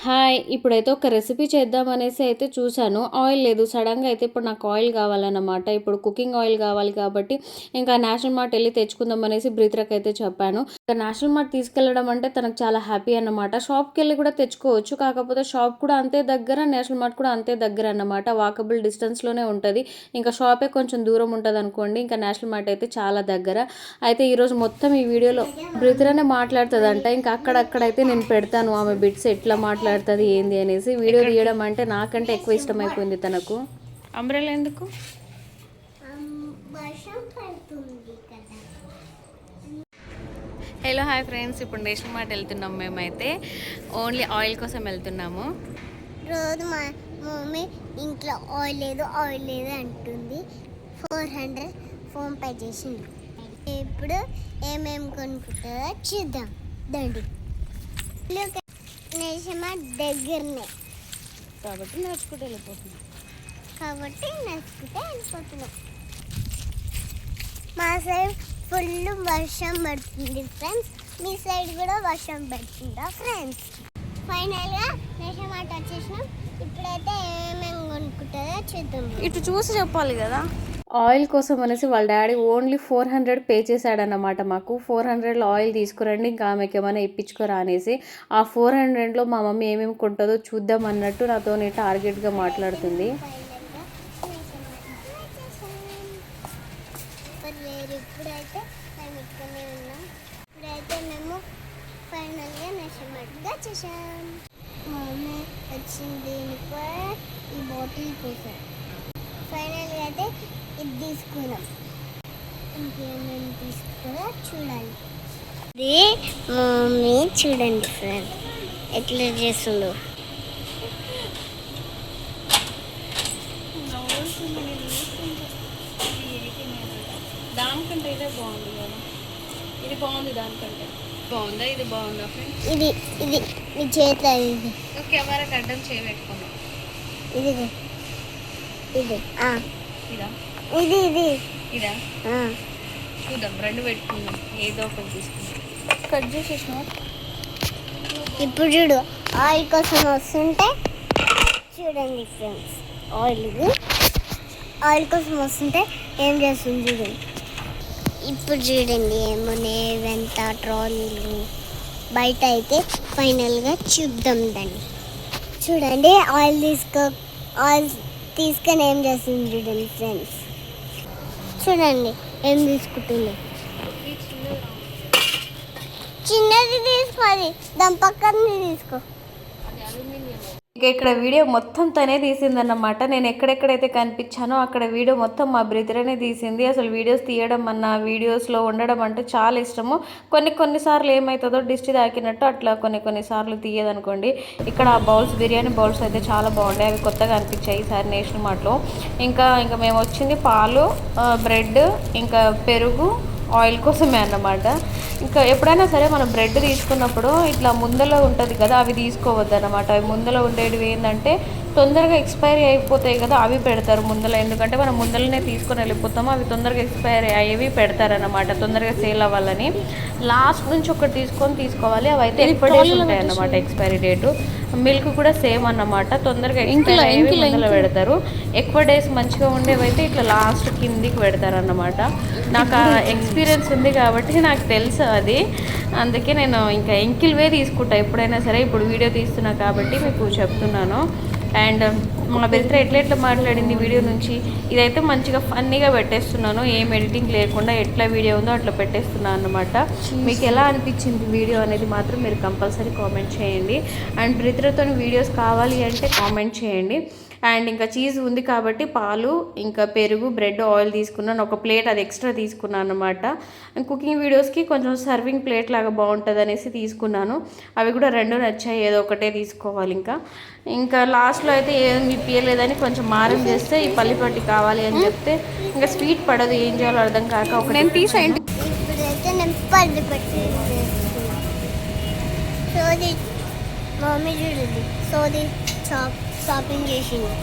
Hi! ఇప్పుడైతే ఒక recipe చేద్దామనేసి అయితే చూశాను. ఆయిల్ లేదు. సడెన్‌గా అయితే ఇప్పుడు నాకు ఆయిల్ కావాలన్నమాట. ఇప్పుడు కుకింగ్ ఆయిల్ కావాలి కాబట్టి ఇంకా నేషనల్ మార్ట్ ఎళ్లి తెచ్చుకుందాం అనేసి బ్రీతిరకైతే చెప్పాను. ఇక నేషనల్ మార్ట్ తీసుకెళ్లడం అంటే తనకు చాలా హ్యాపీ అన్నమాట. షాప్‌కెళ్లి కూడా తెచ్చుకోవచ్చు. కాకపోతే షాప్ కూడా అంతే దగ్గర, నేషనల్ మార్ట్ కూడా అంతే దగ్గర అన్నమాట. వాకబుల్ డిస్టెన్స్‌లోనే ఉంటది. ఇంకా షాపే కొంచెం దూరం ఉంటదనుకోండి. ఇంకా నేషనల్ మార్ట్ అయితే చాలా దగ్గర. అయితే ఈరోజు మొత్తం ఈ వీడియోలో బ్రీతిరనే మాట్లాడుతదంట. ఇంకా అక్కడక్కడైతే నేను పెడతాను ఆమె బిట్స్ ఎట్లా మాట్లాడుతది ఏంది అనేసి. వీడియో తీయడం అంటే నాకంటే ఎక్కువ ఇష్టమైపోయింది తనకు. అంబ్రెల్లా ఎందుకు? హలో హాయ్ ఫ్రెండ్స్, ఇప్పుడు నేషనల్ మార్ట్ వెళ్తున్నాం. మేమైతే ఓన్లీ ఆయిల్ కోసం వెళ్తున్నాము. రోజు మా మమ్మీ ఇంట్లో ఆయిల్ లేదు అంటుంది. 400 ఫోన్పే చేసింది. ఇప్పుడు ఏమేమి కొనుక్కుంటుందో చూద్దాం దండి. నేషనల్ మార్ట్ దగ్గరనే కాబట్టి నడుచుకుంటూ వెళ్ళిపోతున్నాం. మా సైడ్ ఫుల్ వర్షం పడుతుంది ఫ్రెండ్స్. మీ సైడ్ కూడా వర్షం పడుతుందా ఫ్రెండ్స్? ఫైనల్గా నేషనల్ మార్ట్ వచ్చేసినాం. ఇప్పుడైతే ఏమేమి కొనుక్కుంటుందో చూద్దాం. ఇటు చూసి చెప్పాలి కదా. ఆయిల్ కోసం అనేసి వాళ్ళ డాడీ ఓన్లీ 400 పే చేశాడన్నమాట. మాకు 400లో ఆయిల్ తీసుకురండి, ఇంకా ఆమెకి ఏమైనా ఇప్పించుకోరా అనేసి. ఆ 400లో మా మమ్మీ ఏమేమి కొంటుందో చూద్దాం అన్నట్టు నాతో టార్గెట్గా మాట్లాడుతుంది. ఇప్పుడైతే మేము ఇక్కడనే ఉన్నాం. ఇప్పుడైతే మేము ఫైనల్గా నేషనల్ మార్ట్గా వచ్చేసాం. మా మమ్మీ వచ్చింది ఈ బాటిల్ కోసం. ఫైనల్గా అయితే ఇది తీసుకున్నాం. ఇంకేమేమి తీసుకున్నా చూడాలి. ఇది మమ్మీ చూడండి ఫ్రెండ్స్ ఎట్లా చేస్తుందో. దానికంటే ఇదే బాగుంది కదా. ఇది బాగుంది, దానికంటే బాగుందా? ఇది బాగుందా ఫ్రెండ్స్? ఇది ఇది మీ చేతిలో ఇది కెమెరాకి అడ్డం చేయబెట్టుకున్నాం. ఇది ఇది ఇదా ఇది ఇది ఇదా చూద్దాం, రెండు పెట్టుకుందాం. ఏదో ఒకటి తీసుకుందాం. కట్ చేసేసిన. ఇప్పుడు చూడు ఆయిల్ కోసం వస్తుంటే చూడండి ఫ్రెండ్స్. ఆయిల్ కోసం వస్తుంటే ఏం చేస్తుంది చూడండి. ఇప్పుడు చూడండి ఏమోనేవంత ట్రాలీలు బయట. అయితే ఫైనల్గా చూద్దాం దాన్ని. చూడండి ఆయిల్ తీసుకొని ఏం చేస్తుంది చూడండి ఫ్రెండ్స్. చూడండి ఏం తీసుకుంటుంది. చిన్నది తీసుకోవాలి, దాని పక్కన తీసుకో. ఇక ఇక్కడ వీడియో మొత్తం తనే తీసిందన్నమాట. నేను ఎక్కడెక్కడైతే కనిపించానో అక్కడ వీడియో మొత్తం మా బ్రదరనే తీసింది. అసలు వీడియోస్ తీయడం అన్న, వీడియోస్లో ఉండడం అంటే చాలా ఇష్టము. కొన్నిసార్లు ఏమవుతుందో దిష్టి తాకినట్టు అట్లా కొన్నిసార్లు తీయదనుకోండి. ఇక్కడ ఆ బౌల్స్, బిర్యానీ బౌల్స్ అయితే చాలా బాగుంటాయి. అవి కొత్తగా అనిపించాయి ఈసారి నేషనల్ మార్ట్లో. ఇంకా మేము వచ్చింది పాలు, బ్రెడ్, ఇంకా పెరుగు, ఆయిల్ కోసమే అన్నమాట. ఇంకా ఎప్పుడైనా సరే మనం బ్రెడ్ తీసుకున్నప్పుడు ఇట్లా ముందలో ఉంటుంది కదా, అవి తీసుకోవద్దు అన్నమాట. అవి ముందలో ఉండేటివి ఏంటంటే తొందరగా ఎక్స్పైరీ అయిపోతాయి కదా, అవి పెడతారు ముందర. ఎందుకంటే మనం ముందరనే తీసుకొని వెళ్ళిపోతాము, అవి తొందరగా ఎక్స్పైరీ అయ్యేవి పెడతారన్నమాట, తొందరగా సేల్ అవ్వాలని. లాస్ట్ నుంచి ఒకటి తీసుకోవాలి. అవి అయితే ఎప్పటి డేస్ ఉంటాయి అన్నమాట ఎక్స్పైరీ డేటు. మిల్క్ కూడా సేమ్ అన్నమాట, తొందరగా ఎక్స్పైరీ అయ్యేవి ముందర పెడతారు. ఎక్కువ డేస్ మంచిగా ఉండేవైతే ఇట్లా లాస్ట్ కిందికి పెడతారు అన్నమాట. నాకు ఆ ఎక్స్పీరియన్స్ ఉంది కాబట్టి నాకు తెలుసు అది. అందుకే నేను ఇంకా ఎంకిల్వే తీసుకుంటా ఎప్పుడైనా సరే. ఇప్పుడు వీడియో తీస్తున్నా కాబట్టి మీకు చెప్తున్నాను. అండ్ మా బెత్ర ఎట్లా మాట్లాడింది వీడియో నుంచి. ఇదైతే మంచిగా ఫన్నీగా పెట్టేస్తున్నాను, ఏం ఎడిటింగ్ లేకుండా ఎట్లా వీడియో ఉందో అట్లా పెట్టేస్తున్నాను అన్నమాట. మీకు ఎలా అనిపించింది వీడియో అనేది మాత్రం మీరు కంపల్సరీ కామెంట్ చేయండి. అండ్ బ్రిత్రతో వీడియోస్ కావాలి అంటే కామెంట్ చేయండి. అండ్ ఇంకా చీజ్ ఉంది కాబట్టి పాలు, ఇంకా పెరుగు, బ్రెడ్, ఆయిల్ తీసుకున్నాను. ఒక ప్లేట్ అది ఎక్స్ట్రా తీసుకున్నాను అనమాట. కుకింగ్ వీడియోస్కి కొంచెం సర్వింగ్ ప్లేట్ లాగా బాగుంటుంది అనేసి తీసుకున్నాను. అవి కూడా రెండు నచ్చాయి, ఏదో ఒకటే తీసుకోవాలి. ఇంకా లాస్ట్లో అయితే ఏం ఇప్పియలేదని కొంచెం మారం చేస్తే ఈ పల్లిపట్టి కావాలి అని చెప్తే ఇంకా స్వీట్ పడదు, ఏం చేయాలో అర్థం కాక ఒక నేను తీసేయండి. మమ్మీ చూడండి షాపింగ్ చేసింది.